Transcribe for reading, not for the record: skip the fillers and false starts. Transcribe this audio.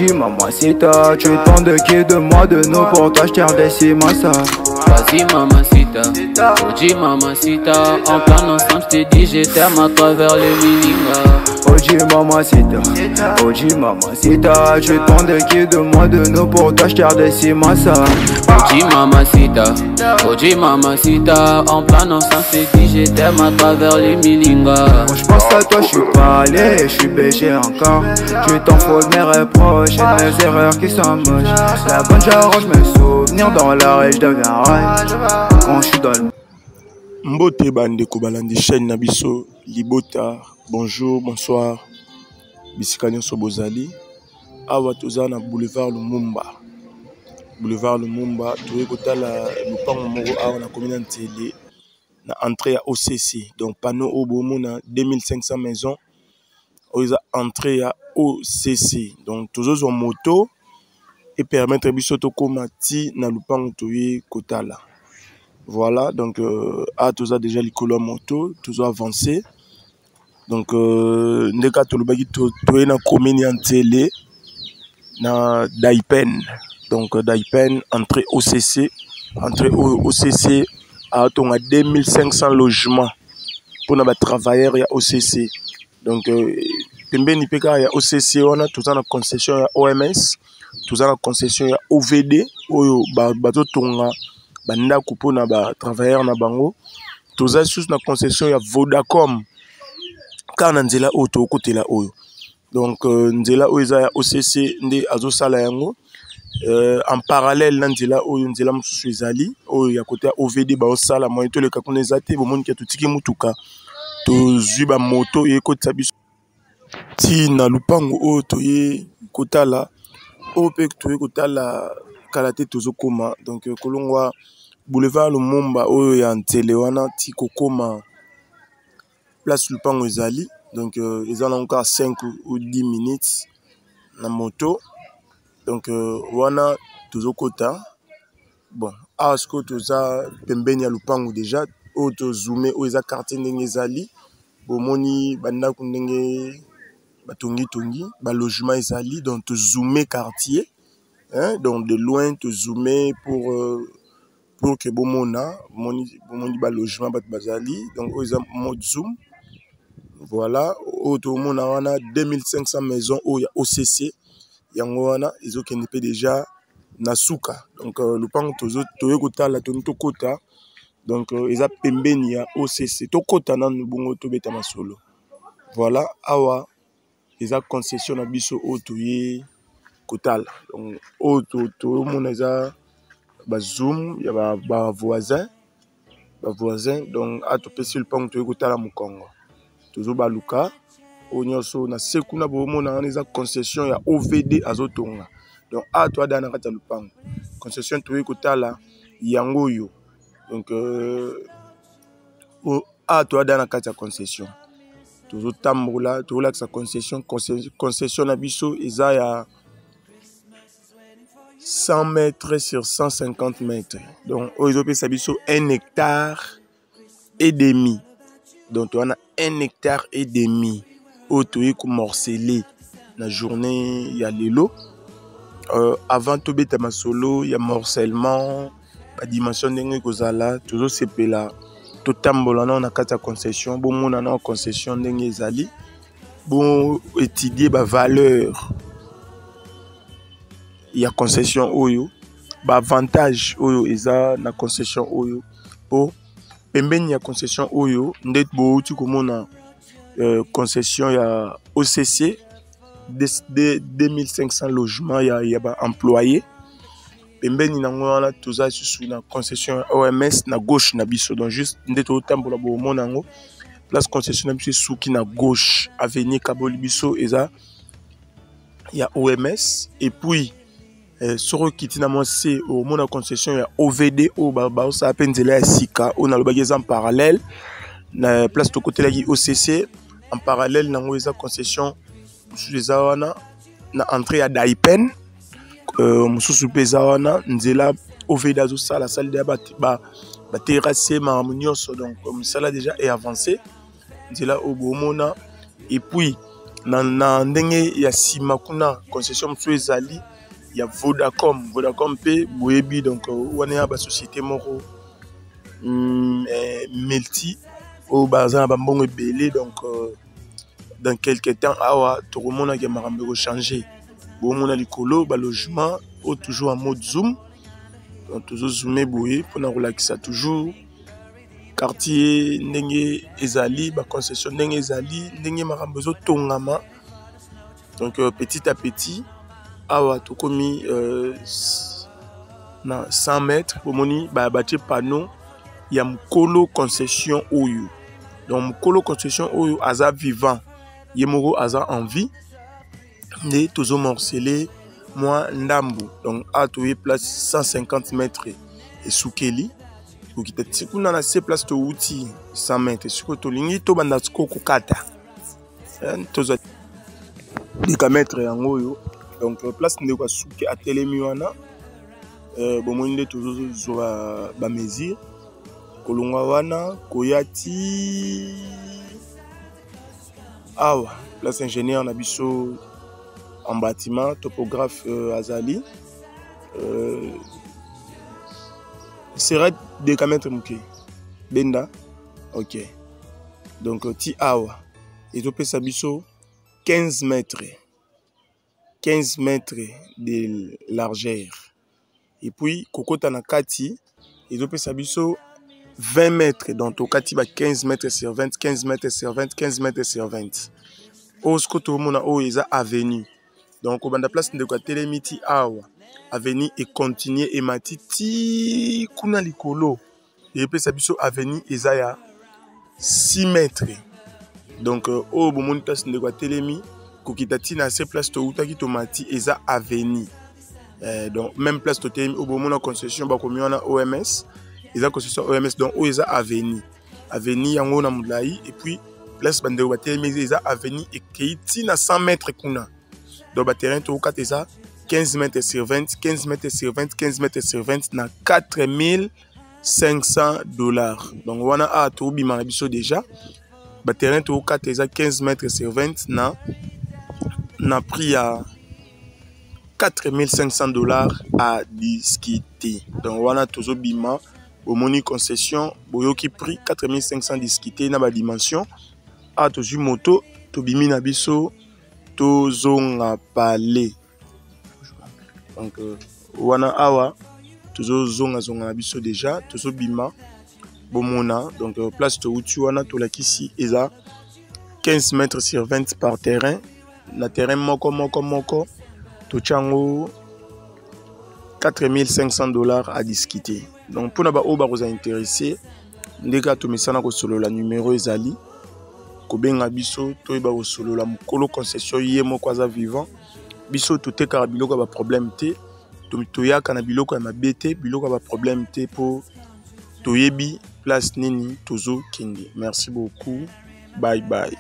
Oji mamacita, tu es tant de qui de moi de nous pour toi j'tire des cimasa. Vas-y mamacita, Oji mamacita, en plan ensemble j't'ai dit je t'aime à travers le milinga. Oji mamacita, tu es tant de qui de moi de nous pour toi j'tire des cimasa. Oji mamacita, en plan ensemble j't'ai dit je t'aime à travers le milinga. Quand j'pense à toi j'suis pas allé, j'suis BG encore. Tu t'en fous de mes reproches et de mes erreurs qui sont moches. La bonne j'arrange mes souvenirs dans la rue, j'deviens rail quand j'suis dans le... Mbote bandeko balandi chaîne Nabiso Libota. Bonjour, bonsoir. Bisika nyonso bozali. Awa toza na boulevard Lumumba. Boulevard Lumumba, toye kotala lupango moko awa na commune Ntele na entrée à OCC. Donc panneau au bomona 2500 maisons. Oza entrée à OCC. Donc tozo en moto et permettre biso to komati na lupango toye kotala. Voilà, donc tous a déjà les couleurs moto, tous ont avancé. Donc, ndeka tolobaki toye na commune Ntele na Daipen. Donc Daipen entrée OCC, entrée OCC à 2500 logements pour les travailleurs ya OCC. Donc pembeni peka ya OCC on a tout ça na concession ya OMS, tout ça na concession ya OVD oyo bato tonga banda kupo na ba travailleurs na bango, tout ça sous na concession ya Vodacom kana nzela auto kotela oyo. Donc nzela oyo ya OCC ndi azo sala yango en parallèle na nzela oyo nzela mususu ezali oyo ya côté OVD ba osala moyo to le kakuna ezate bo moni ke tutiki mutuka to zuba moto e kotsa biso ti na lupango oyo toye kotala o pe toye kotala kalate tozo koma. Donc kolongwa boulevard Lumumba oyo ya Ntele wana ti kokoma place lupango ezali. Donc ils ont encore 5 ou 10 minutes na moto. Donc wana tozo kota bon asko toza pembeni ya lupango déjà o to zoomé o eza quartier ndenge ezali bomoni banda ku ndenge batongi ba logement ezali. Donc to zoomer quartier, hein, donc de loin te zoomer pour que bomona moni ba logement bat bazali. Donc o eza mode zoom. Voilà, au mona wana 2500 maisons au ya OCC yango wana izo kenepe déjà na suka. Donc le pango toye kotala to kota. Donc eza pembeni ya OCC to kota na bongo to beta masolo. Voilà, awa eza concession na biso o toye kotala. Donc o to mona eza ba zoom ya ba voisins. Donc a to pesi le pango toye kotala mukongo. Tozo baluka onyoso na sekuna bomona on eza concession ya OVD azotonga. Donc a toi dana kata lupango concession toye kotala yango yo. Donc a toi dana kata concession tozo tambola to la sa concession na biso eza ya 100 mètres sur 150 mètres. Donc ozo pesa biso 1 hectare et demi. Donc on a 1 hectare et demi au toye ko morcelé la journée ya lelo. Avant to beta masolo ya morcellement ba dimension ndenge kozala toujours sepela to tambola na kata concession bon mona na concession ndenge ezali bon étudier ba valeur ya concession oyo ba avantage oyo eza na concession oyo po pembeni ya concession oyo ndet bo tu komona concession ya OCC de 2500 logements ya ba employés. Pembeni nango wana toza susu na concession OMS na gauche na biso. Donc juste ndet to tambola bo mona ngo place concession na biso suki na gauche avenue Kaboli biso eza ya OMS. Et puis soro kiti na monse au mona concession ya OVD au ba sa penzela ya sika on a le bagage en parallèle na place to côté la OCC en parallèle nango eza concession mususu eza wana na entrée à Daipen mususu peza wana nzela OVD azo sala salle de ba terrasse harmonieuse. Donc comme ça là déjà est avancé nzela au bomona. Et puis na ndenge ya sima kuna concession mosusu ezali ya Vodacom pe boyebi donc wana ya ba société moko multi au bazar ba mbongo ebele donc dans quelques temps awa tokomona ke makambo ko changer bomona likolo ba logement au toujours en mode zoom donc toujours zoomer boye pour na relaxer toujours quartier ndenge ezali ba concession ndenge ezali ndenge makambo zo tongama donc petit à petit awa tokomi na 100 mètres bomoni ba bâti panneau ya mkolo concession oyo donc mkolo concession oyo aza vivant yemoko aza en vie ne tozo morceler moi ndambu donc a trouvé place 150 mètres et soukeli okita tikuna na se place to outi 100 mètres siko to lingi to banda ko kokata tozo dikamètre yango yo donc place ndeko souke atelemi wana bomoni tozo zo ba mesure kolonga wana koyati awa place ingénieur na biso en bâtiment topographe azali sera décamètre muke benda ok donc ti awa et topesa biso 15 mètres de largeur et puis kokota na kati et topesa biso 20 mètres donc au katiba 15 mètres sur 20 15 mètres sur 20 15 mètres sur 20 au skoto mona o eza avenue donc au banda place ndeko telemiti awa avenue et continuer et matiti kuna likolo et pesa biso avenue eza ya 6 mètres donc au bomoni place ndeko telemi kokita tina se place to utaki to mati eza avenue donc même place to telemi au bomona concession ba komi wana OMS ils ont concession OMS donc où ils ont avenue yango na mulai et puis place bande ba telemi ils ont avenue et qui na 100 mètres kuna donc ba terrain to 4 ça 15 mètres sur 20 15 mètres sur 20 15 mètres sur 20 na $4500 donc wana a to bima biso déjà ba terrain to 4 ça 15 mètres sur 20 na prix à $4500 à discuter donc wana tozo bima au moni concession boyoki prix 4500 discuter na ba dimension a tozu moto to bimi na biso to zonga palais donc wana awa tozo zonga na biso déjà tozo bima bomona donc place to uti wana to lakisi eza 15 mètres sur 20 par terrain na terrain moko to chango $4500 à discuter donc pour na ba oba vous intéressé ndeka to misana ko solo la numéro ezali ko benga biso to ba ko solo la mukolo concession yemo kwaza vivant biso to te ka biloko ba problème te to yaka na biloko ya mabete biloko ba problème te po to yebi place nini tozo kende merci beaucoup bye bye.